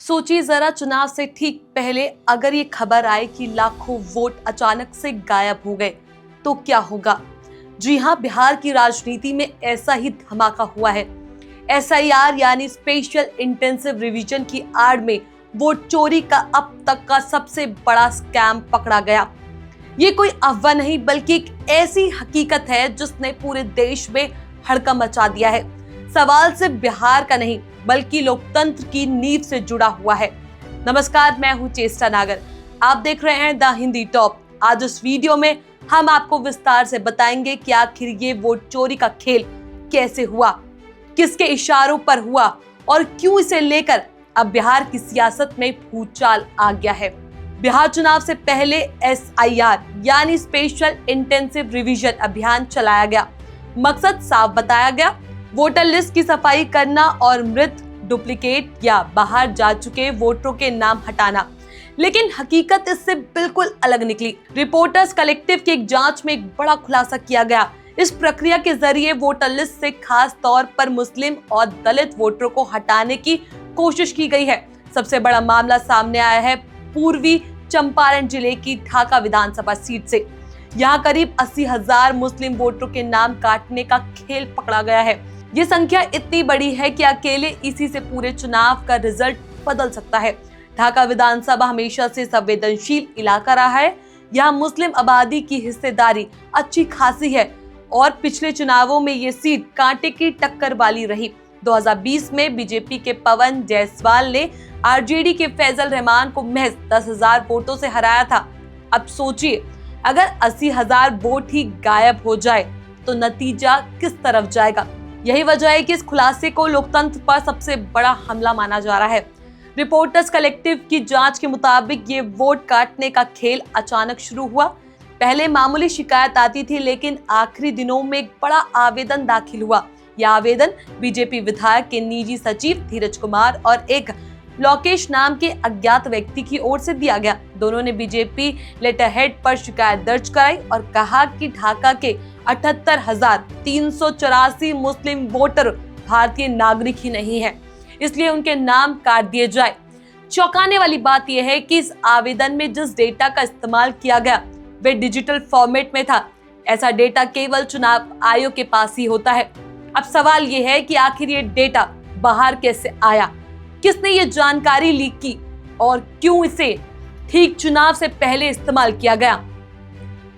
सोचिए जरा, चुनाव से ठीक पहले अगर ये खबर आए कि लाखों वोट अचानक से गायब हो गए तो क्या होगा। जी हाँ, बिहार की राजनीति में ऐसा ही धमाका हुआ है। एसआईआर यानी स्पेशल इंटेंसिव रिवीजन की आड़ में वोट चोरी का अब तक का सबसे बड़ा स्कैम पकड़ा गया। ये कोई अफवाह नहीं बल्कि एक ऐसी हकीकत है जिसने पूरे देश में हड़कंप मचा दिया है। सवाल सिर्फ बिहार का नहीं बल्कि लोकतंत्र की नींव से जुड़ा हुआ है। नमस्कार, मैं हूं चेष्टा नागर। आप देख रहे हैं द हिंदी टॉप। आज इस वीडियो में हम आपको विस्तार से बताएंगे कि आखिर ये वोट चोरी का खेल कैसे हुआ, किसके इशारों पर हुआ और क्यों इसे लेकर अब बिहार की सियासत में भूचाल आ गया है। बिहार चुनाव से पहले एसआईआर यानी स्पेशल इंटेंसिव रिवीजन अभियान चलाया गया। मकसद साफ बताया गया, वोटर लिस्ट की सफाई करना और मृत, डुप्लीकेट या बाहर जा चुके वोटरों के नाम हटाना। लेकिन हकीकत इससे बिल्कुल अलग निकली। रिपोर्टर्स कलेक्टिव की एक जांच में एक बड़ा खुलासा किया गया। इस प्रक्रिया के जरिए वोटर लिस्ट से खास तौर पर मुस्लिम और दलित वोटरों को हटाने की कोशिश की गई है। सबसे बड़ा मामला सामने आया है पूर्वी चंपारण जिले की ढाका विधानसभा सीट से। यहाँ करीब 80,000 मुस्लिम वोटरों के नाम काटने का खेल पकड़ा गया है। ये संख्या इतनी बड़ी है कि अकेले इसी से पूरे चुनाव का रिजल्ट बदल सकता है। ढाका विधानसभा हमेशा से संवेदनशील इलाका रहा है। यहाँ मुस्लिम आबादी की हिस्सेदारी अच्छी खासी है और पिछले चुनावों में ये सीट कांटे की टक्कर वाली रही। 2020 में बीजेपी के पवन जायसवाल ने आरजेडी के फैजल रहमान को महज 10,000 वोटों से हराया था। अब सोचिए, अगर 80,000 वोट ही गायब हो जाए तो नतीजा किस तरफ जाएगा। यही वजह है कि इस खुलासे को लोकतंत्र पर सबसे बड़ा हमला माना जा रहा है। रिपोर्टर्स कलेक्टिव की जांच के मुताबिक ये वोट काटने का खेल अचानक शुरू हुआ। पहले मामूली शिकायत आती थी, लेकिन आखिरी दिनों में एक बड़ा आवेदन दाखिल हुआ। यह आवेदन बीजेपी विधायक के निजी सचिव धीरज कुमार और एक लोकेश नाम के अज्ञात व्यक्ति की ओर से दिया गया। दोनों ने बीजेपी लेटरहेड पर शिकायत दर्ज कराई और कहा कि ढाका के 78,384 मुस्लिम वोटर भारतीय नागरिक ही नहीं है, इसलिए उनके नाम काट दिए जाए। चौंकाने वाली बात यह है कि इस आवेदन में जिस डेटा का इस्तेमाल किया गया वे डिजिटल फॉर्मेट में था। ऐसा डेटा केवल चुनाव आयोग के पास ही होता है। अब सवाल यह है कि आखिर ये डेटा बाहर कैसे आया, किसने ये जानकारी लीक की और क्यों इसे ठीक चुनाव से पहले इस्तेमाल किया गया।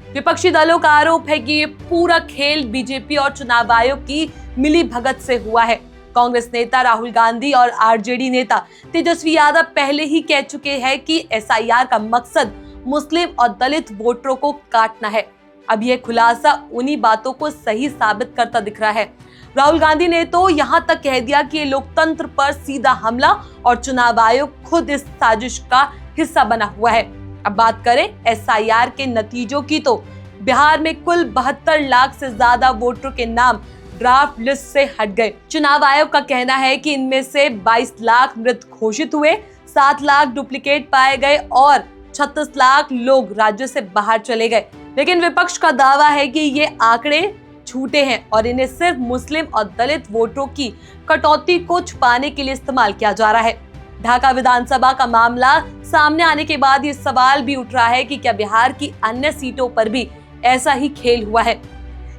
विपक्षी दलों का आरोप है कि ये पूरा खेल बीजेपी और चुनाव आयोग की मिली भगत से हुआ है। कांग्रेस नेता राहुल गांधी और आरजेडी नेता तेजस्वी यादव पहले ही कह चुके हैं कि एसआईआर का मकसद मुस्लिम और दलित वोटरों को काटना है। अब यह खुलासा उन्हीं बातों को सही साबित करता दिख रहा है। राहुल गांधी ने तो यहां तक कह दिया कि ये लोकतंत्र पर सीधा हमला और चुनाव आयोग खुद इस साजिश का हिस्सा बना हुआ है। अब बात करें एसआईआर के नतीजों की, तो बिहार में कुल 72 लाख से ज्यादा वोटरों के नाम ड्राफ्ट लिस्ट से हट गए। चुनाव आयोग का कहना है कि इनमें से 22 लाख मृत घोषित हुए, 7 लाख डुप्लीकेट पाए गए और 36 लाख लोग राज्य से बाहर चले गए। लेकिन विपक्ष का दावा है कि ये आंकड़े झूठे हैं और इन्हें सिर्फ मुस्लिम और दलित वोटरों की कटौती को छुपाने के लिए इस्तेमाल किया जा रहा है। ढाका विधानसभा का मामला सामने आने के बाद ये सवाल भी उठ रहा है कि क्या बिहार की अन्य सीटों पर भी ऐसा ही खेल हुआ है।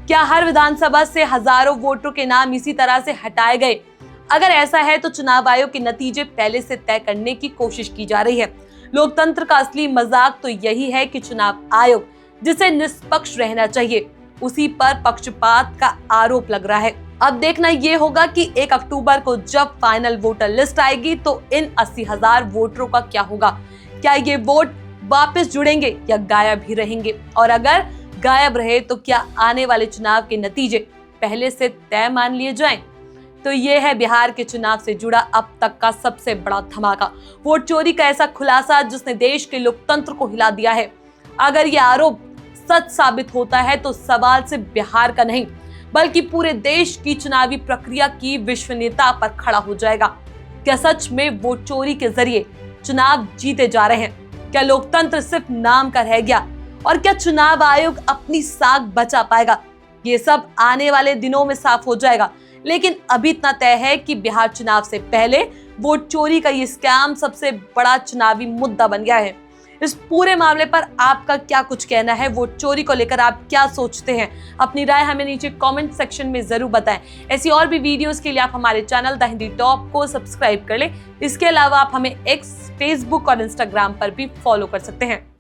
क्या हर विधानसभा से हजारों वोटरों के नाम इसी तरह से हटाए गए। अगर ऐसा है तो चुनाव आयोग के नतीजे पहले से तय करने की कोशिश की जा रही है। लोकतंत्र का असली मजाक तो यही है कि चुनाव आयोग जिसे निष्पक्ष रहना चाहिए उसी पर पक्षपात का आरोप लग रहा है। अब देखना ये होगा कि 1 अक्टूबर को जब फाइनल वोटर लिस्ट आएगी तो इन 80,000 वोटरों का क्या होगा। क्या ये वोट वापस जुड़ेंगे या गायब ही रहेंगे, और अगर गायब रहे तो क्या आने वाले चुनाव के नतीजे पहले से तय मान लिए जाएं। तो ये है बिहार के चुनाव से जुड़ा अब तक का सबसे बड़ा धमाका, वोट चोरी का ऐसा खुलासा जिसने देश के लोकतंत्र को हिला दिया है। अगर ये आरोप सच साबित होता है तो सवाल सिर्फ बिहार का नहीं बल्कि पूरे देश की चुनावी प्रक्रिया की विश्वसनीयता पर खड़ा हो जाएगा। क्या सच में वोट चोरी के जरिए चुनाव जीते जा रहे हैं? क्या लोकतंत्र सिर्फ नाम का रह गया और क्या चुनाव आयोग अपनी साख बचा पाएगा? ये सब आने वाले दिनों में साफ हो जाएगा। लेकिन अभी इतना तय है कि बिहार चुनाव से पहले वोट चोरी का ये स्कैम सबसे बड़ा चुनावी मुद्दा बन गया है। इस पूरे मामले पर आपका क्या कुछ कहना है? वोट चोरी को लेकर आप क्या सोचते हैं? अपनी राय हमें नीचे कमेंट सेक्शन में जरूर बताएं। ऐसी और भी वीडियोस के लिए आप हमारे चैनल द हिंदी टॉप को सब्सक्राइब कर लें। इसके अलावा आप हमें एक्स, फेसबुक और इंस्टाग्राम पर भी फॉलो कर सकते हैं।